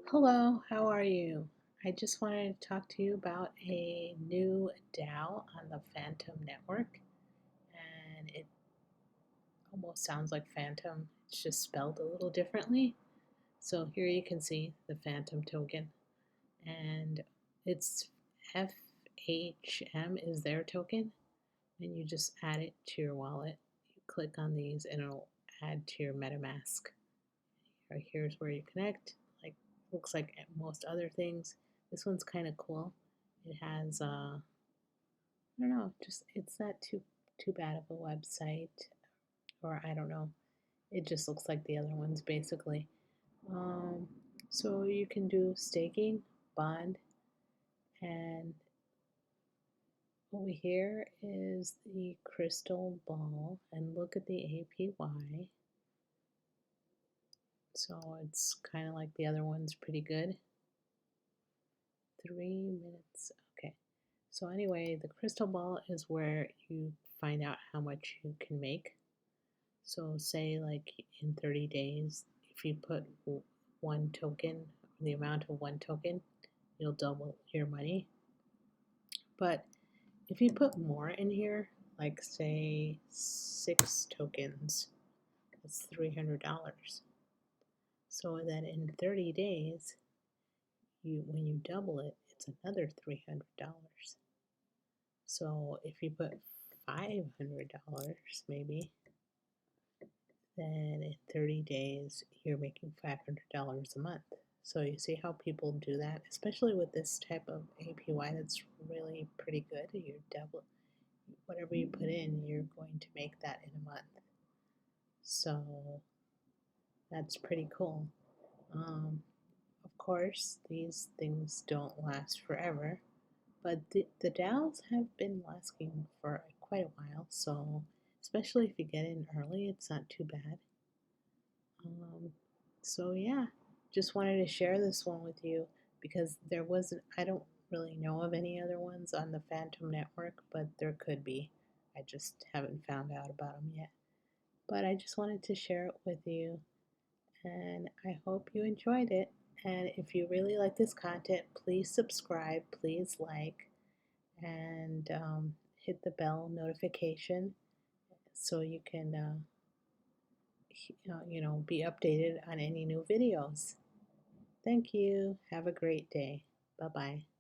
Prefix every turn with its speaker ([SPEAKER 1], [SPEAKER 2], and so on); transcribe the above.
[SPEAKER 1] Hello, how are you? I just wanted to talk to you about a new DAO on the Fantom Network, and it almost sounds like Phantom. It's just spelled a little differently. So here you can see the Fantom token, and it's FHM is their token, and you just add it to your wallet. You click on these, and it'll add to your MetaMask. Here's where you connect. Like looks like most other things. This one's kind of cool. It has I don't know, just it's not too bad of a website, or I don't know. It just looks like the other ones basically. Um, so you can do staking, bond, and over here is the crystal ball, and look at the APY. So it's kind of like the other one's pretty good. 3 minutes. Okay. So anyway, the crystal ball is where you find out how much you can make. So say like in 30 days, if you put one token, the amount of one token, you'll double your money. But if you put more in here, like say 6 tokens, that's $300. So that in 30 days, when you double it, it's another $300. So if you put $500 maybe, then in 30 days you're making $500 a month. So you see how people do that, especially with this type of APY that's really pretty good. You double whatever you put in, you're going to make that in a month. So that's pretty cool. Of course, these things don't last forever, but the DAOs have been lasting for quite a while, so especially if you get in early, it's not too bad. So yeah, just wanted to share this one with you because I don't really know of any other ones on the Fantom Network, but there could be. I just haven't found out about them yet. But I just wanted to share it with you, and I hope you enjoyed it. And if you really like this content, please subscribe, please like, and hit the bell notification so you can be updated on any new videos. Thank you. Have a great day. Bye bye.